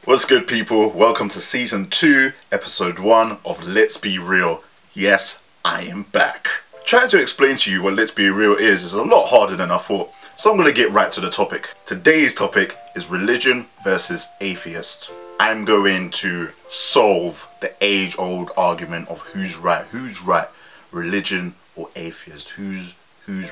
What's good, people? Welcome to season 2, episode 1 of Let's Be Real. Yes, I am back. Trying to explain to you what Let's Be Real is a lot harder than I thought, so I'm going to get right to the topic. Today's topic is religion versus atheist. I'm going to solve the age-old argument of who's right, religion or atheist, who's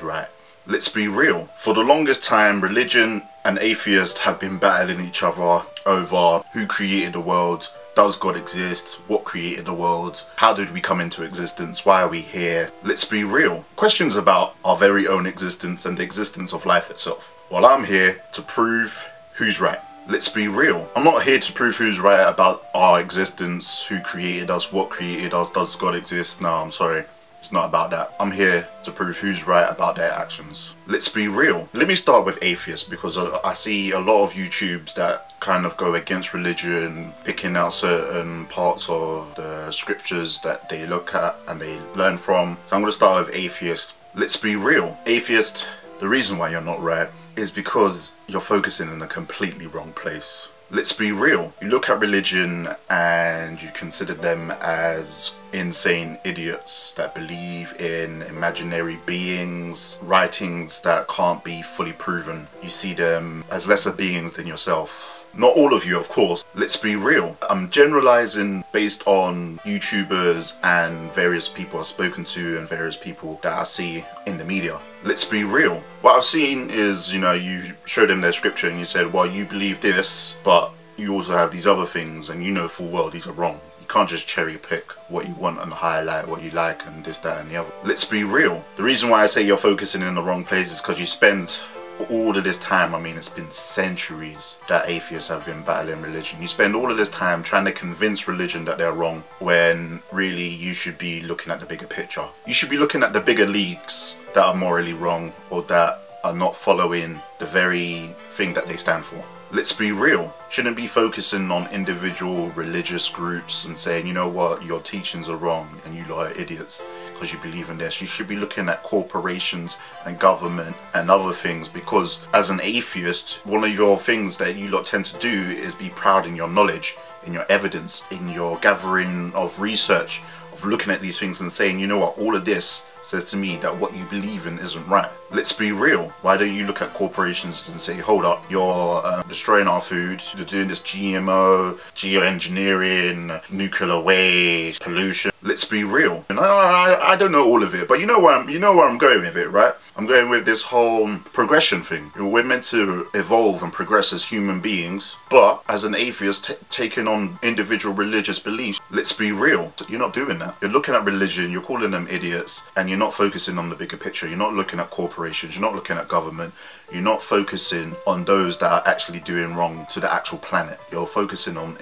right. Let's be real. For the longest time, religion and atheist have been battling each other over who created the world, does God exist, what created the world, how did we come into existence, why are we here? Let's be real. Questions about our very own existence and the existence of life itself. Well, I'm here to prove who's right. Let's be real. I'm not here to prove who's right about our existence, who created us, what created us, does God exist? No, I'm sorry. It's not about that. I'm here to prove who's right about their actions. Let's be real. Let me start with atheists, because I see a lot of YouTubes that kind of go against religion, picking out certain parts of the scriptures that they look at and they learn from. So I'm going to start with atheist. Let's be real. Atheist, the reason why you're not right is because you're focusing in a completely wrong place. Let's be real. You look at religion and you consider them as insane idiots that believe in imaginary beings, writings that can't be fully proven. You see them as lesser beings than yourself. Not all of you, of course. Let's be real. I'm generalizing based on YouTubers and various people I've spoken to and various people that I see in the media. Let's be real. What I've seen is, you show them their scripture and you said, well, you believe this, but you also have these other things and you know full well these are wrong. You can't just cherry pick what you want and highlight what you like and this, that and the other. Let's be real. The reason why I say you're focusing in the wrong place is because you spend all of this time, it's been centuries that atheists have been battling religion. You spend all of this time trying to convince religion that they're wrong, when really you should be looking at the bigger picture. You should be looking at the bigger leagues that are morally wrong or that are not following the very thing that they stand for. Let's be real. Shouldn't be focusing on individual religious groups and saying, you know what, your teachings are wrong and you lot are idiots because you believe in this. You should be looking at corporations and government and other things, because as an atheist, one of your things that you lot tend to do is be proud in your knowledge, in your evidence, in your gathering of research, of looking at these things and saying, you know what, all of this says to me that what you believe in isn't right. Let's be real. Why don't you look at corporations and say, hold up, you're destroying our food, you're doing this GMO, geoengineering, nuclear waste, pollution. Let's be real. And I don't know all of it, but you know where I'm going with it, right? I'm going with this whole progression thing. We're meant to evolve and progress as human beings, but as an atheist taking on individual religious beliefs, let's be real. You're not doing that. You're looking at religion, you're calling them idiots, and you're not focusing on the bigger picture. You're not looking at corporations, you're not looking at government, you're not focusing on those that are actually doing wrong to the actual planet. You're focusing on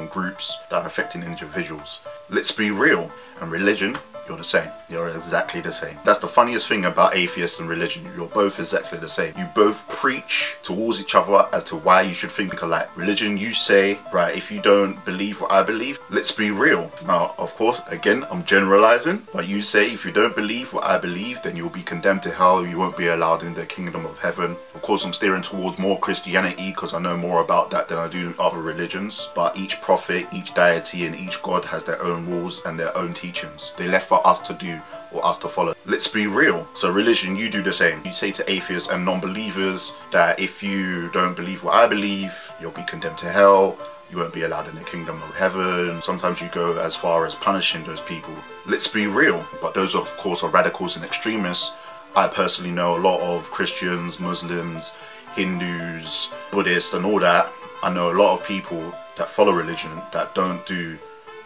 groups that are affecting individuals. Let's be real. And religion, you're the same. You're exactly the same. That's the funniest thing about atheists and religion. You're both exactly the same. You both preach towards each other as to why you should think alike. Religion, you say, right, if you don't believe what I believe, let's be real. Now, of course, again, I'm generalizing, but you say if you don't believe what I believe, then you'll be condemned to hell. You won't be allowed in the kingdom of heaven. Of course, I'm steering towards more Christianity because I know more about that than I do other religions. But each prophet, each deity, and each god has their own rules and their own teachings. They left for us to do or us to follow. Let's be real. So religion, you do the same. You say to atheists and non-believers that if you don't believe what I believe, you'll be condemned to hell. You won't be allowed in the kingdom of heaven. Sometimes you go as far as punishing those people. Let's be real. But those, of course, are radicals and extremists. I personally know a lot of Christians, Muslims, Hindus, Buddhists and all that. I know a lot of people that follow religion that don't do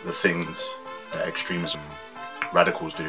the things that extremism radicals do.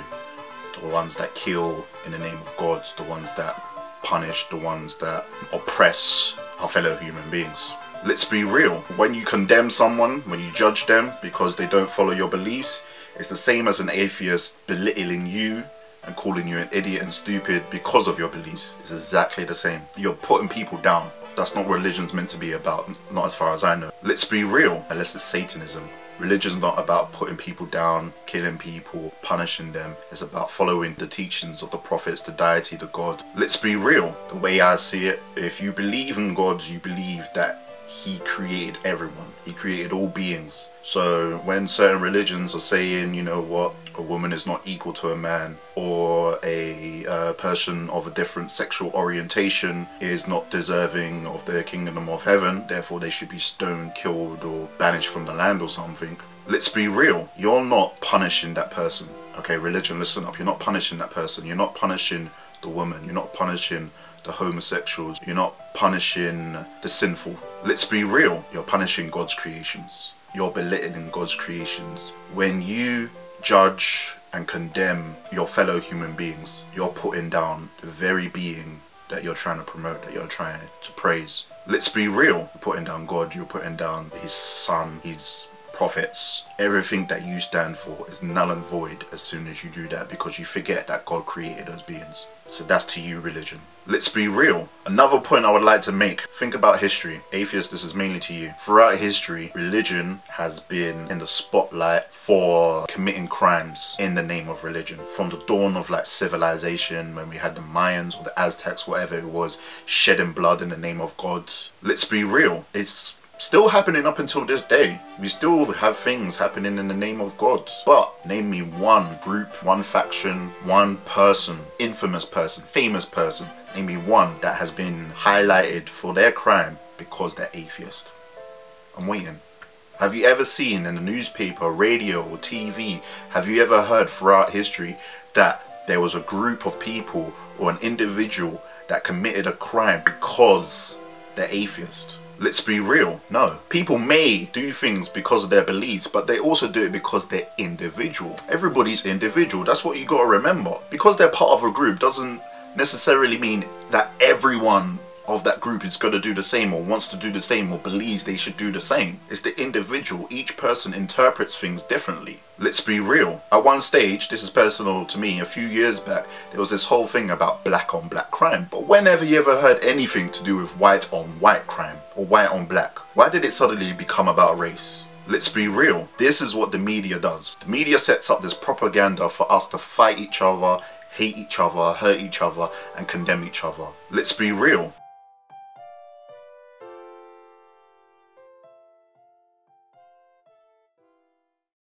The ones that kill in the name of God, the ones that punish, the ones that oppress our fellow human beings. Let's be real. When you condemn someone, when you judge them because they don't follow your beliefs, it's the same as an atheist belittling you and calling you an idiot and stupid because of your beliefs. It's exactly the same. You're putting people down. That's not what religion's meant to be about, not as far as I know. Let's be real, unless it's Satanism. Religion's not about putting people down, killing people, punishing them. It's about following the teachings of the prophets, the deity, the God. Let's be real. The way I see it, if you believe in God, you believe that He created everyone. He created all beings. So when certain religions are saying, you know what, a woman is not equal to a man, or a person of a different sexual orientation is not deserving of the kingdom of heaven, therefore they should be stoned, killed, or banished from the land or something. Let's be real. You're not punishing that person. Okay, religion, listen up. You're not punishing that person. You're not punishing the woman. You're not punishing the homosexuals. You're not punishing the sinful. Let's be real. You're punishing God's creations. You're belittling God's creations. When you judge and condemn your fellow human beings, you're putting down the very being that you're trying to promote, that you're trying to praise. Let's be real. You're putting down God. You're putting down His Son, His prophets. Everything that you stand for is null and void as soon as you do that, because you forget that God created those beings. So that's to you, religion. Let's be real. Another point I would like to make. Think about history. Atheists, this is mainly to you. Throughout history, religion has been in the spotlight for committing crimes in the name of religion. From the dawn of like civilization, when we had the Mayans or the Aztecs, whatever it was, shedding blood in the name of God. Let's be real. It's still happening up until this day. We still have things happening in the name of God. But name me one group, one faction, one person, infamous person, famous person. Name me one that has been highlighted for their crime because they're atheist. I'm waiting. Have you ever seen in the newspaper, radio, or TV, have you ever heard throughout history that there was a group of people or an individual that committed a crime because they're atheist? Let's be real. No. People may do things because of their beliefs, but they also do it because they're individual. Everybody's individual. That's what you got to remember. Because they're part of a group doesn't necessarily mean that everyone of that group is going to do the same, or wants to do the same, or believes they should do the same. It's the individual. Each person interprets things differently. Let's be real. At one stage, this is personal to me, a few years back, there was this whole thing about black on black crime. But whenever you ever heard anything to do with white on white crime, or white on black, why did it suddenly become about race? Let's be real. This is what the media does. The media sets up this propaganda for us to fight each other, hate each other, hurt each other, and condemn each other. Let's be real.